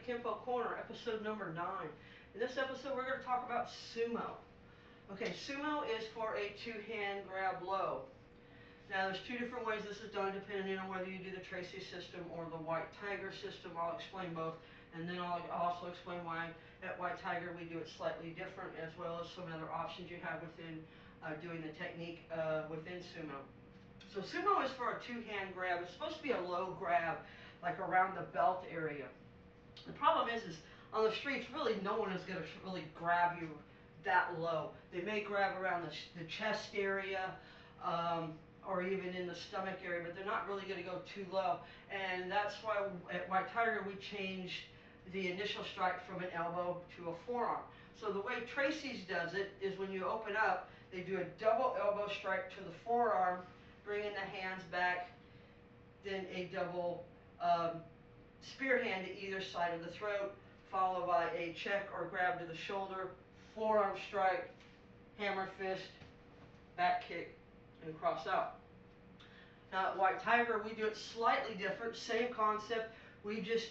Kenpo Corner, episode number 9. In this episode, we're going to talk about Sumo. Okay, Sumo is for a two-hand grab low. Now, there's two different ways this is done, depending on whether you do the Tracy system or the White Tiger system. I'll explain both, and then I'll also explain why at White Tiger we do it slightly different, as well as some other options you have within doing the technique within Sumo. So Sumo is for a two-hand grab. It's supposed to be a low grab, like around the belt area. The problem is on the streets, really no one is going to really grab you that low. They may grab around the chest area or even in the stomach area, but they're not really going to go too low. And that's why at White Tiger we changed the initial strike from an elbow to a forearm. So the way Tracy's does it is when you open up, they do a double elbow strike to the forearm, bringing the hands back, then a double spear hand to either side of the throat, followed by a check or grab to the shoulder, forearm strike, hammer fist, back kick, and cross out. Now at White Tiger, we do it slightly different, same concept, we just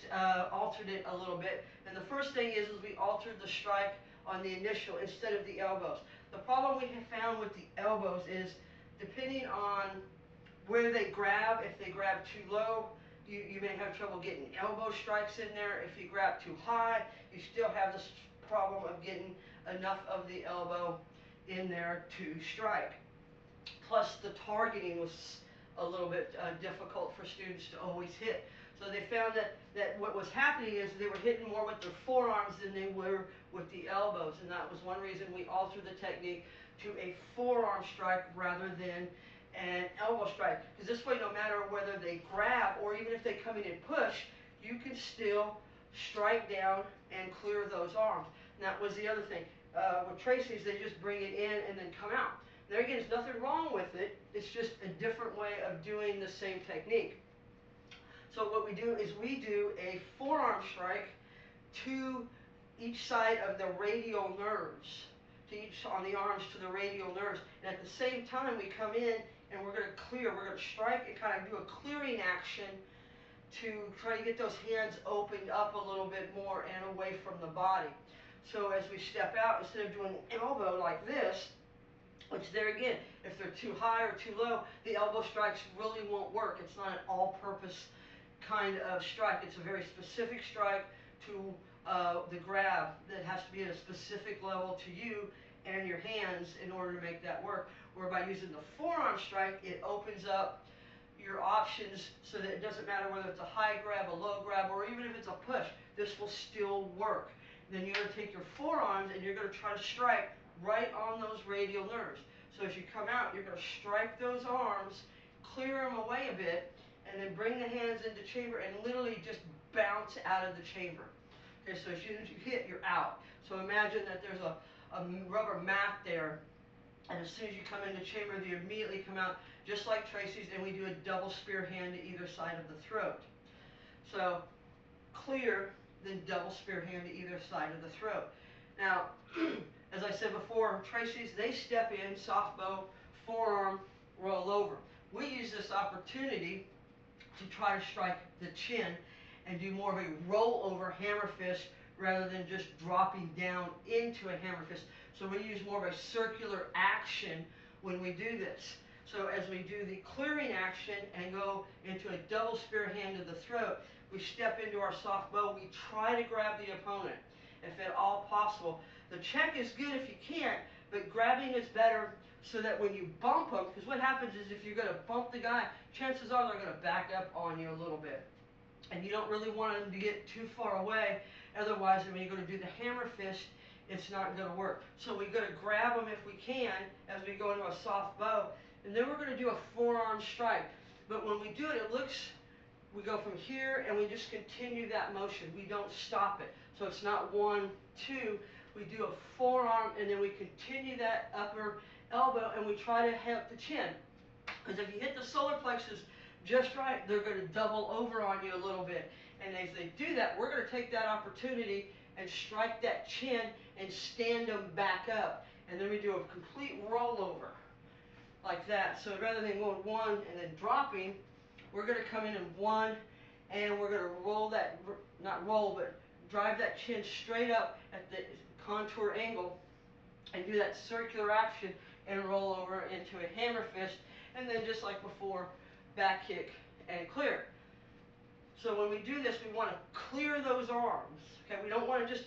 altered it a little bit. And the first thing is we altered the strike on the initial instead of the elbows. The problem we have found with the elbows is, depending on where they grab, if they grab too low, you may have trouble getting elbow strikes in there. If you grab too high, you still have this problem of getting enough of the elbow in there to strike. Plus the targeting was a little bit difficult for students to always hit. So they found that what was happening is they were hitting more with their forearms than they were with the elbows. And that was one reason we altered the technique to a forearm strike rather than an elbow strike. Because this way, no matter whether they grab or even if they come in and push, you can still strike down and clear those arms. And that was the other thing. With Tracy's, they just bring it in and then come out. There again, there's nothing wrong with it. It's just a different way of doing the same technique. So what we do is we do a forearm strike to each side of the radial nerves, on the arms to the radial nerves. And at the same time, we come in and we're going to clear. We're going to strike and kind of do a clearing action to try to get those hands opened up a little bit more and away from the body. So as we step out, instead of doing an elbow like this, which there again, if they're too high or too low, the elbow strikes really won't work. It's not an all-purpose kind of strike. It's a very specific strike to the grab that has to be at a specific level to you and your hands in order to make that work. Where by using the forearm strike, it opens up your options so that it doesn't matter whether it's a high grab, a low grab, or even if it's a push, this will still work. Then you're going to take your forearms and you're going to try to strike right on those radial nerves. So as you come out, you're going to strike those arms, clear them away a bit, and then bring the hands into chamber and literally just bounce out of the chamber. Okay, so as soon as you hit, you're out. So imagine that there's a rubber mat there, and as soon as you come into chamber, you immediately come out just like Tracy's, and we do a double spear hand to either side of the throat. So clear, then double spear hand to either side of the throat. Now, as I said before, Tracy's, they step in, soft bow, forearm, roll over. We use this opportunity to try to strike the chin and do more of a roll over hammer fist rather than just dropping down into a hammer fist. So we use more of a circular action when we do this. So as we do the clearing action and go into a double spear hand to the throat, we step into our soft bow. We try to grab the opponent if at all possible. The check is good if you can't, but grabbing is better so that when you bump them, because what happens is if you're going to bump the guy, chances are they're going to back up on you a little bit. And you don't really want them to get too far away. Otherwise, when you're going to do the hammer fist, it's not going to work. So we're going to grab them if we can as we go into a soft bow. And then we're going to do a forearm strike. But when we do it, we go from here and we just continue that motion. We don't stop it. So it's not 1, 2. We do a forearm and then we continue that upper elbow and we try to hit the chin. Because if you hit the solar plexus just right, they're going to double over on you a little bit. And as they do that, we're going to take that opportunity and strike that chin and stand them back up. And then we do a complete rollover like that. So rather than going 1 and then dropping, we're going to come in 1 and we're going to roll that, not roll, but drive that chin straight up at the contour angle and do that circular action and roll over into a hammer fist, and then just like before, back kick and clear. So when we do this, we want to clear those arms. Okay, we don't want to just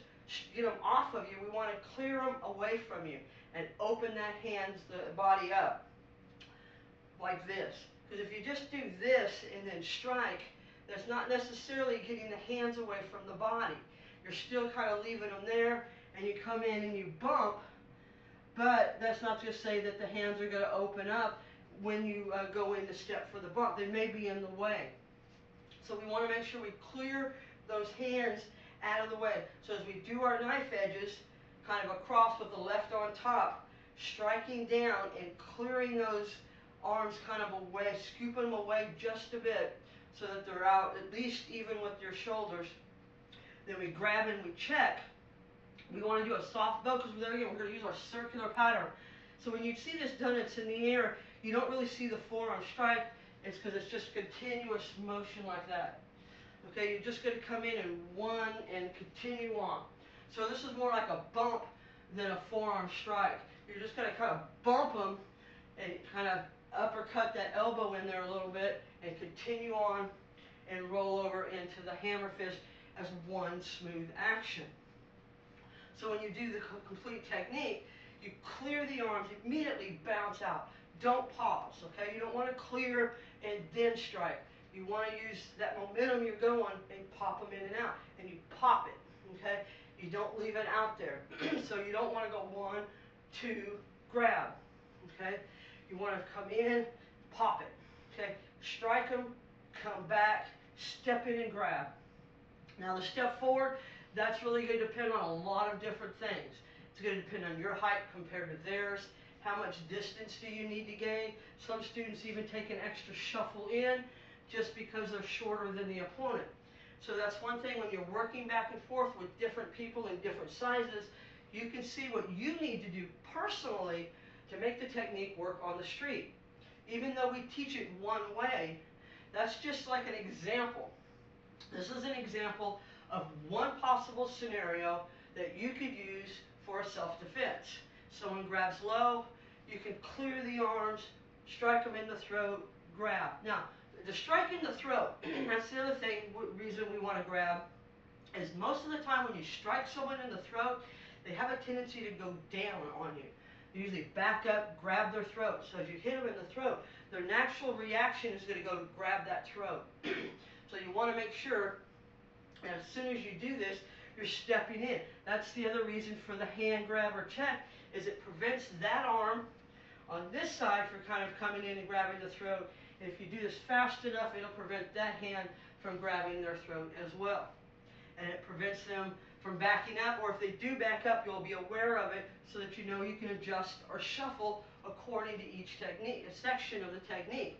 get them off of you. We want to clear them away from you and open that the body up like this. Because if you just do this and then strike, that's not necessarily getting the hands away from the body. You're still kind of leaving them there, and you come in and you bump, but that's not to say that the hands are going to open up when you go in to step for the bump. They may be in the way. So we want to make sure we clear those hands out of the way. So as we do our knife edges, kind of across with the left on top, striking down and clearing those arms kind of away, scooping them away just a bit so that they're out at least even with your shoulders. Then we grab and we check. We want to do a soft bow because there again we're going to use our circular pattern. So when you see this done, it's in the air, you don't really see the forearm strike. It's because it's just continuous motion like that. Okay, you're just going to come in and one and continue on. So this is more like a bump than a forearm strike. You're just going to kind of bump them and kind of uppercut that elbow in there a little bit and continue on and roll over into the hammer fist as one smooth action. So when you do the complete technique, you clear the arms, immediately bounce out. Don't pause, okay? You don't want to clear and then strike. You want to use that momentum you're going and pop them in and out. And you pop it, okay? You don't leave it out there. So you don't want to go 1, 2, grab, okay? You want to come in, pop it, okay? Strike them, come back, step in and grab. Now the step forward, that's really going to depend on a lot of different things. It's going to depend on your height compared to theirs. How much distance do you need to gain? Some students even take an extra shuffle in just because they're shorter than the opponent. So that's one thing when you're working back and forth with different people in different sizes, you can see what you need to do personally to make the technique work on the street. Even though we teach it one way, that's just like an example. This is an example of one possible scenario that you could use for a self-defense. Someone grabs low, you can clear the arms, strike them in the throat, grab. Now, the strike in the throat, that's the other thing, reason we want to grab, is most of the time when you strike someone in the throat, they have a tendency to go down on you. They usually back up, grab their throat. So as you hit them in the throat, their natural reaction is going to go to grab that throat. So you want to make sure that as soon as you do this, you're stepping in. That's the other reason for the hand grab or check, is it prevents that arm on this side from kind of coming in and grabbing the throat. And if you do this fast enough, it'll prevent that hand from grabbing their throat as well. And it prevents them from backing up, or if they do back up, you'll be aware of it so that you know you can adjust or shuffle according to each technique, a section of the technique.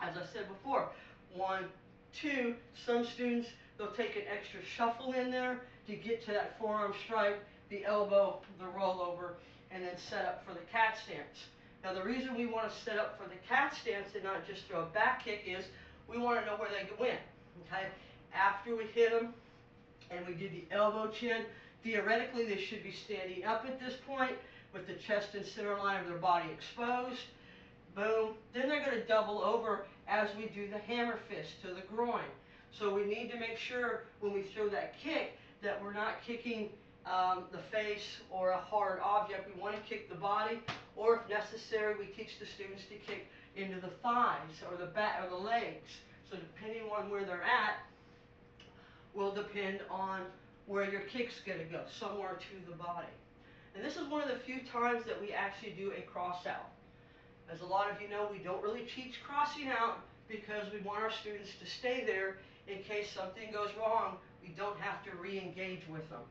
As I said before, 1, 2, some students, they'll take an extra shuffle in there to get to that forearm strike, the elbow, the rollover, and then set up for the cat stance. Now the reason we want to set up for the cat stance and not just throw a back kick is we want to know where they went. Okay? After we hit them and we do the elbow chin, theoretically they should be standing up at this point with the chest and center line of their body exposed. Boom. Then they're going to double over as we do the hammer fist to the groin. So we need to make sure when we throw that kick that we're not kicking the face or a hard object. We want to kick the body, or if necessary, we teach the students to kick into the thighs or the back or the legs. So depending on where they're at will depend on where your kick's going to go, somewhere to the body. And this is one of the few times that we actually do a cross out. As a lot of you know, we don't really teach crossing out because we want our students to stay there in case something goes wrong. We don't have to re-engage with them.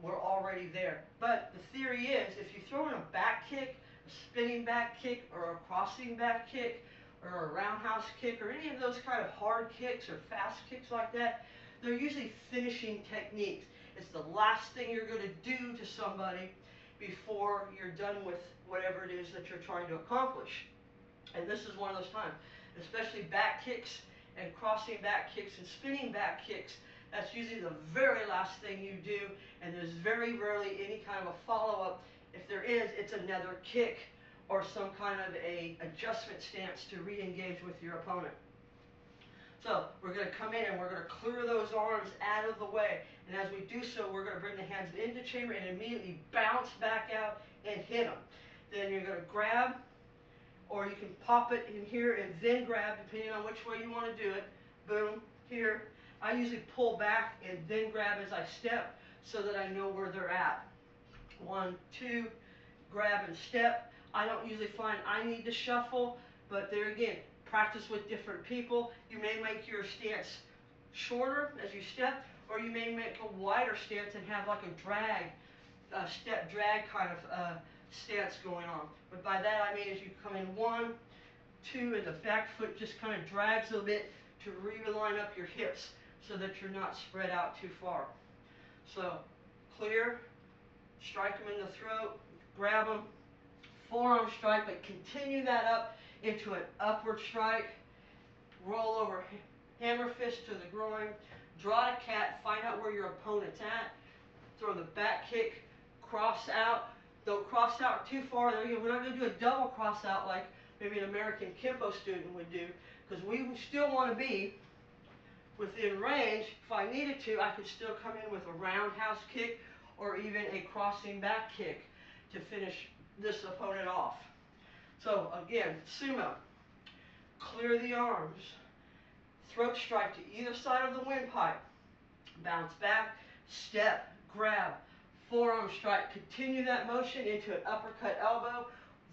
We're already there. But the theory is, if you throw in a back kick, a spinning back kick, or a crossing back kick, or a roundhouse kick, or any of those kind of hard kicks or fast kicks like that, they're usually finishing techniques. It's the last thing you're going to do to somebody before you're done with whatever it is that you're trying to accomplish. And this is one of those times, especially back kicks and crossing back kicks and spinning back kicks. That's usually the very last thing you do, and there's very rarely any kind of a follow-up. If there is, it's another kick or some kind of a adjustment stance to re-engage with your opponent. So we're going to come in and we're going to clear those arms out of the way. And as we do so, we're going to bring the hands into chamber and immediately bounce back out and hit them. Then you're going to grab, or you can pop it in here and then grab, depending on which way you want to do it. Boom, here. I usually pull back and then grab as I step so that I know where they're at. 1, 2, grab and step. I don't usually find I need to shuffle, but there again, practice with different people. You may make your stance shorter as you step, or you may make a wider stance and have like a drag, step drag kind of stance going on. But by that I mean as you come in 1, 2, and the back foot just kind of drags a bit to realign up your hips so that you're not spread out too far. So clear, strike them in the throat, grab them, forearm strike, but continue that up into an upward strike, roll over hammer fist to the groin, draw a cat, find out where your opponent's at, throw the back kick, cross out. Don't cross out too far. We're not going to do a double cross out like maybe an American Kenpo student would do, because we still want to be within range. If I needed to, I could still come in with a roundhouse kick or even a crossing back kick to finish this opponent off. So again, sumo, clear the arms, throat strike to either side of the windpipe, bounce back, step, grab, forearm strike, continue that motion into an uppercut elbow,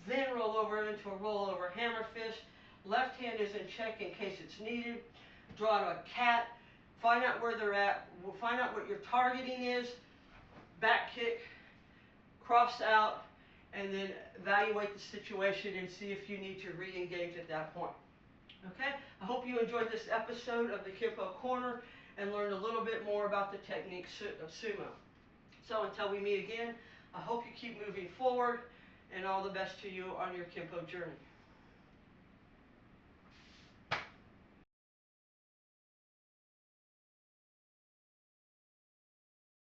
then roll over into a rollover hammer fist. Left hand is in check in case it's needed. Draw to a cat, find out where they're at, find out what your targeting is, back kick, cross out, and then evaluate the situation and see if you need to re-engage at that point. Okay, I hope you enjoyed this episode of the Kenpo Corner and learned a little bit more about the techniques of sumo. So until we meet again, I hope you keep moving forward, and all the best to you on your Kenpo journey.